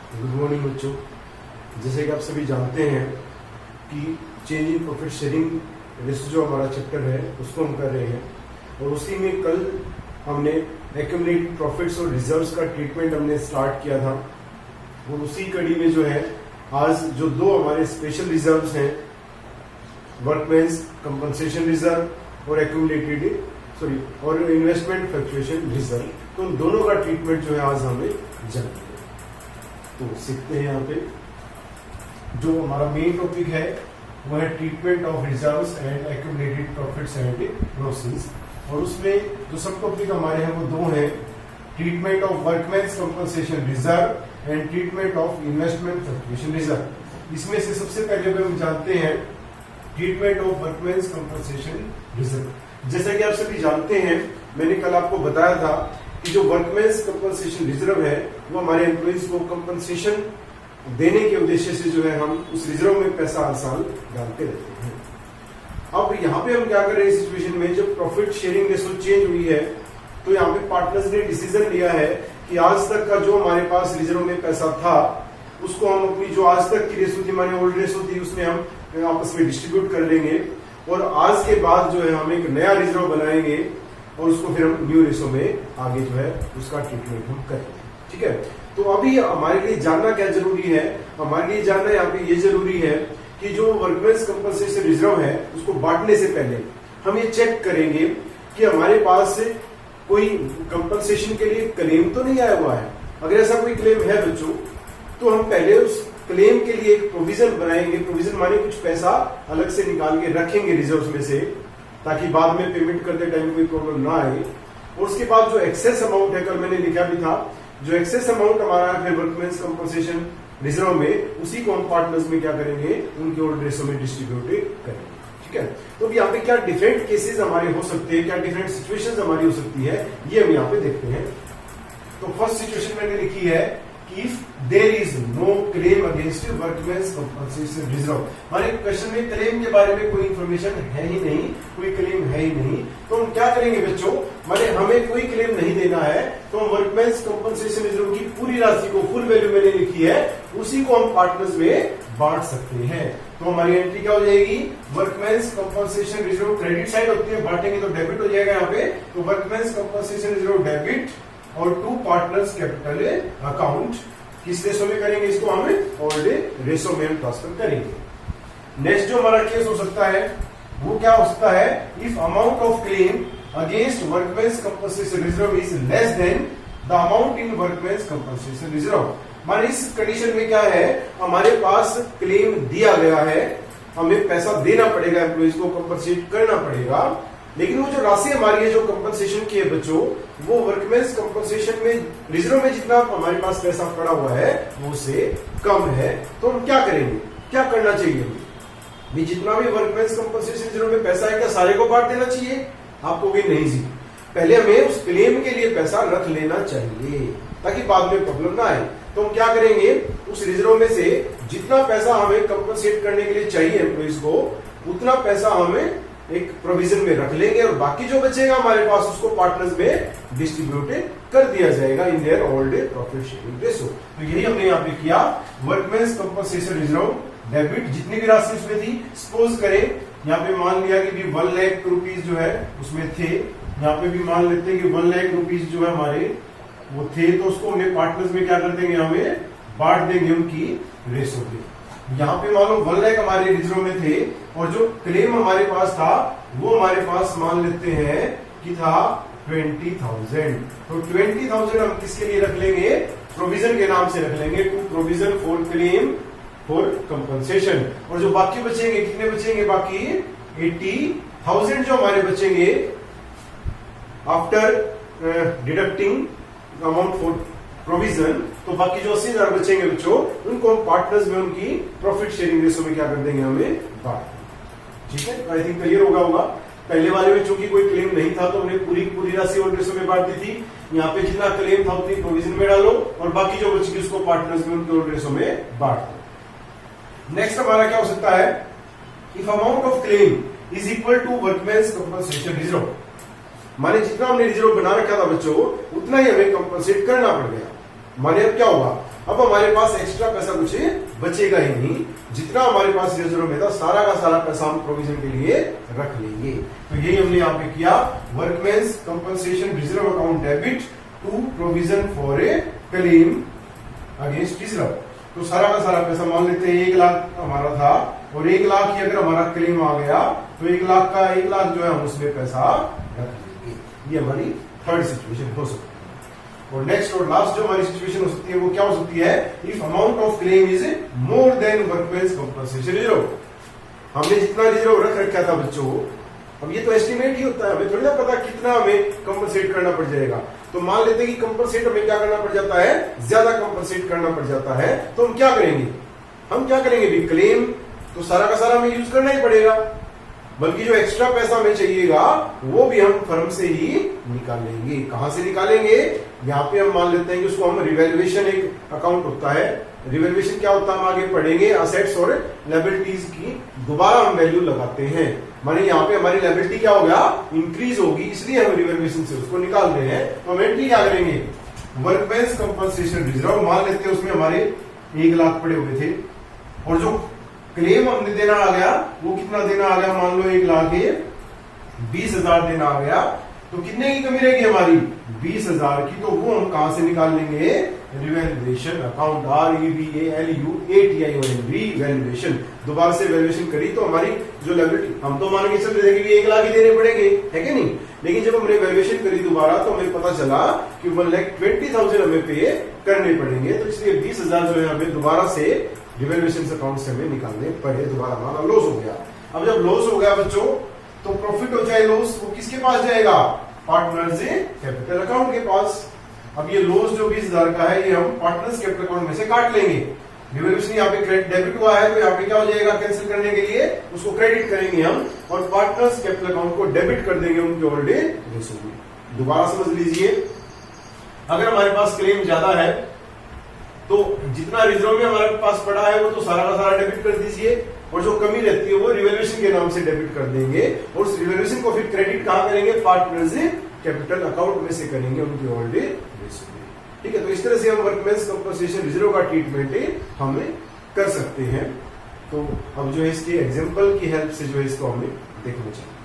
Good morning बच्चों। जैसे कि आप सभी जानते हैं कि change in profit sharing ratio जो हमारा चैप्टर है उसको हम कर रहे हैं, और उसी में कल हमने एक्यूमुलेटेड प्रॉफिट्स और रिजर्व्स का ट्रीटमेंट हमने स्टार्ट किया था। और उसी कड़ी में जो है आज जो दो हमारे स्पेशल रिजर्व्स हैं, वर्कमेंस कंपनसेशन रिजर्व और एक्यूमुलेटेड और इन्वेस्टमेंट फ्लक्चुएशन रिजर्व, तो उन दोनों का ट्रीटमेंट जो है आज हमें जानेंगे। तो सीखते हैं। यहाँ पे जो हमारा मेन टॉपिक है वो है treatment of reserves and accumulated profits and losses, और उसमें जो सब टॉपिक हमारे हैं वो दो हैं, treatment of workmen's compensation reserve and treatment of investment fluctuation reserve. इसमें से सबसे पहले हम जानते हैं treatment of workmen's compensation reserve. जैसा कि आप सभी जानते हैं, मैंने कल आपको बताया था कि जो वर्कमेंस कंपनसेशन रिजर्व है वो हमारे एम्प्लॉइज को कंपनसेशन देने के उद्देश्य से जो है हम उस रिजर्व में पैसा हर साल डालते रहते हैं। अब यहाँ पे हम क्या कर रहे हैं, सिचुएशन में जब प्रॉफिट शेयरिंग रेशो चेंज हुई है तो यहाँ पे पार्टनर्स ने डिसीजन लिया है कि आज तक का जो हमारे पास रिजर्व में पैसा था उसको हम अपनी जो आज तक की रेशो थी, हमारी ओल्ड रेशो थी, उसमें हम आपस में डिस्ट्रीब्यूट कर लेंगे, और आज के बाद जो है हम एक नया रिजर्व बनाएंगे और उसको फिर हम न्यू रेशो में आगे जो है उसका ट्रीटमेंट हम करेंगे। ठीक है, तो अभी हमारे लिए जानना क्या जरूरी है, हमारे लिए जानना यहाँ पे ये जरूरी है कि जो वर्कमेंस कंपनसेशन रिजर्व है उसको बांटने से पहले हम ये चेक करेंगे कि हमारे पास कोई कंपनसेशन के लिए क्लेम तो नहीं आया हुआ है। अगर ऐसा कोई क्लेम है बच्चों, तो हम पहले उस क्लेम के लिए एक प्रोविजन बनाएंगे। प्रोविजन माने कुछ पैसा अलग से निकाल के रखेंगे रिजर्व में से, ताकि बाद में पेमेंट करते टाइम कोई प्रॉब्लम ना आए। और उसके बाद जो एक्सेस अमाउंट है, कल मैंने लिखा भी था, जो एक्सेस अमाउंट हमारा है वर्कमेंस कंपनसेशन रिजर्व में, उसी को हम पार्टनर्स में क्या करेंगे, उनके ओल्ड रेशो में डिस्ट्रीब्यूट करेंगे। ठीक है, तो यहाँ पे क्या डिफरेंट केसेस हमारे हो सकते हैं, क्या डिफरेंट सिचुएशंस हमारी हो सकती है, ये हम यहाँ पे देखते हैं। तो फर्स्ट सिचुएशन मैंने लिखी है कि if there is no claim against workmen's compensation reserve. हमारे क्वेश्चन में क्लेम के बारे में कोई इंफॉर्मेशन है ही नहीं, कोई क्लेम है ही नहीं, तो हम क्या करेंगे बच्चों, माने हमें कोई क्लेम नहीं देना है, तो हम वर्कमेंस कंपनसेशन रिजर्व की पूरी राशि को, फुल वैल्यू मैंने लिखी है, उसी को हम पार्टनर्स में बांट सकते हैं। तो हमारी एंट्री क्या हो जाएगी, workmen's compensation reserve credit side होती है, बांटेंगे तो डेबिट हो जाएगा यहाँ पे, तो वर्कमेंस कंपनसेशन रिजर्व डेबिट और टू पार्टनर्स कैपिटल अकाउंट किस रेशो में करेंगे, इसको हम ओल्ड रेशो में ट्रांसफर करेंगे। नेक्स्ट जो हमारा केस हो सकता है वो क्या हो सकता है, if amount of claim against workmen's compensation reserve is less than the amount in workmen's compensation reserve. माने इस कंडीशन में क्या है, हमारे पास क्लेम दिया गया है, हमें पैसा देना पड़ेगा, एम्प्लॉइज को कंपनसेट करना पड़ेगा, लेकिन वो जो राशि हमारी है जो कंपनसेशन की है बच्चों, वो वर्कमेंस कंपनसेशन में रिजर्व में जितना हमारे पास पैसा पड़ा हुआ है वो से कम है। तो हम क्या करेंगे, क्या करना चाहिए, भी जितना भी वर्कमेंस कंपनसेशन रिजर्व में पैसा है क्या सारे को बांट देना चाहिए? आपको भी नहीं जी, पहले हमें उस क्लेम के लिए पैसा रख लेना चाहिए ताकि बाद में प्रॉब्लम ना आए। तो हम क्या करेंगे, उस रिजर्व में से जितना पैसा हमें कंपनसेट करने के लिए चाहिए एम्प्लॉइज को, उतना पैसा हमें एक प्रोविजन में रख लेंगे, और बाकी जो बचेगा हमारे पास उसको पार्टनर्स में डिस्ट्रीब्यूट कर दिया जाएगा in their old profit sharing ratio. तो यही हमने यहाँ पे किया, वर्कमेंस कंपनसेशन रिजर्व डेबिट जितनी भी राशि उसमें थी, सपोज करें यहाँ पे मान लिया कि 1 लाख रुपीज जो है उसमें थे, यहाँ पे भी मान लेते हैं कि 1 लाख रुपीज जो है हमारे वो थे, तो उसको हमने पार्टनर्स में क्या कर देंगे, हमें बांट देंगे उनकी रेशो पे। यहाँ पे मान लो 1 लाख हमारे रिजर्व में थे, और जो क्लेम हमारे पास था वो हमारे पास मान लेते हैं कि था 20,000। तो 20,000 हम किसके लिए रख लेंगे, प्रोविजन के नाम से रख लेंगे, to provision for claim for compensation. और जो बाकी बचेंगे, कितने बचेंगे, बाकी 80,000 जो हमारे बचेंगे after deducting amount for provision, तो बाकी जो 80,000 बचेंगे बच्चों, उनको हम पार्टनर्स में उनकी प्रॉफिट शेयरिंग रेशो में क्या कर देंगे, हमें बांट। ठीक है, आई थिंक क्लियर होगा। पहले वाले में चूंकि कोई क्लेम नहीं था तो हमने पूरी राशि ओल्ड रेशो में बांट दी थी। यहाँ पे जितना क्लेम था उतनी प्रोविजन में डालो, और बाकी जो बची उसको पार्टनर्स में उनके ओल्ड रेशो में बांट दो। नेक्स्ट हमारा क्या हो सकता है, if amount of claim is equal to workmen's compensation reserve. माने जितना हमने रिजर्व बना रखा था बच्चों, उतना ही हमें कंपनसेट करना पड़ गया। माने अब क्या होगा, अब हमारे पास एक्स्ट्रा पैसा कुछ बचेगा ही नहीं, जितना हमारे पास रिजर्व में था सारा का सारा पैसा हम प्रोविजन के लिए रख लेंगे। तो यही हमने यहाँ पे किया, workmen's compensation reserve account debit to provision for a claim against reserve. तो सारा का सारा पैसा मान लेते हैं 1 लाख हमारा था, और 1 लाख ही अगर हमारा क्लेम आ गया तो 1 लाख का 1 लाख जो है हम उसमें पैसा रख लेंगे। ये हमारी थर्ड सिचुएशन हो सकती है। और नेक्स्ट और लास्ट जो हमारी सिचुएशन हो सकती है वो क्या हो सकती है, if amount of claim is more than workmen's compensation reserve. हमने जितना रिजर्व रख रखा था बच्चों, अब ये तो एस्टिमेट ही होता है, हमें थोड़ी ना पता कितना हमें कंपनसेट करना पड़ जाएगा। तो मान लेते हैं कि कंपनसेट हमें क्या करना पड़ जाता है, ज्यादा कंपनसेट करना पड़ जाता है, तो हम क्या करेंगे भी क्लेम तो सारा का सारा हमें यूज करना ही पड़ेगा, बल्कि जो एक्स्ट्रा पैसा हमें चाहिएगा वो भी हम फर्म से ही निकालेंगे। कहां से निकालेंगे, यहाँ पे हम मान लेते हैं कि उसको हम रिवैल्यूएशन एक अकाउंट होता है, रिवैल्यूएशन क्या होता है हम आगे पढ़ेंगे, असेट्स और लायबिलिटीज की दोबारा हम वैल्यू लगाते हैं। माने यहाँ पे हमारी लायबिलिटी क्या हो गया, इंक्रीज होगी, इसलिए हम रिवैल्यूएशन से उसको निकाल रहे हैं। तो हम एंट्री क्या करेंगे, वर्कमैन्स कंपनसेशन रिजर्व मान लेते हैं, उसमें हमारे 1 लाख पड़े हुए थे, और जो क्लेम हमने देना आ गया वो कितना देना आ गया, मान लो 1,20,000 देना आ गया, तो कितने की कमी रहेगी हमारी, 20,000 की। तो वो हम कहां से निकाल लेंगे, रिवैल्यूएशन अकाउंट, REVALUATION, रिवैल्यूएशन। दोबारा से वैल्यूएशन करी तो हमारी जो लायबिलिटी, हम तो मान के चल रहे थे कि 1 लाख ही देने पड़ेंगे, है कि नहीं, लेकिन जब हमने वैल्यूएशन करी दोबारा तो हमें पता चला कि 1,20,000 हमें पे करने पड़ेंगे। तो इसलिए 20,000 जो है हमें दोबारा से रिवैल्यूएशन अकाउंट से हमें निकालने पड़े, दोबारा हमारा लॉस हो गया। अब जब लॉस हो गया बच्चों, तो प्रॉफिट हो चाहे लॉस, वो किसके पास जाएगा, पार्टनर्स कैपिटल अकाउंट के पास। अब ये लॉस जो 20,000 का है ये हम पार्टनर्स कैपिटल अकाउंट में से काट लेंगे। रिवैल्यूएशन यहाँ पे डेबिट हुआ है तो यहाँ पे क्या हो जाएगा, कैंसिल करने के लिए उसको क्रेडिट करेंगे हम, और पार्टनर्स कैपिटल अकाउंट को डेबिट कर देंगे उनके ऑलरेडी रेशो में। दोबारा समझ लीजिए, अगर हमारे पास क्लेम ज्यादा है तो जितना रिजर्व में हमारे पास पड़ा है वो तो सारा का सारा डेबिट कर दीजिए, और जो कमी रहती है वो रिवैल्यूएशन के नाम से डेबिट कर देंगे, और उस रिवैल्यूएशन को फिर क्रेडिट कहां करेंगे, पार्टनर्स कैपिटल अकाउंट में से करेंगे उनकी ऑलरेडी रेशो में। ठीक है, तो इस तरह से हम वर्कमैन्स कंपनसेशन रिजर्व का ट्रीटमेंट हमें कर सकते हैं। तो अब जो है इसके एग्जांपल की हेल्प से जो है इसको हमें देखना चाहिए।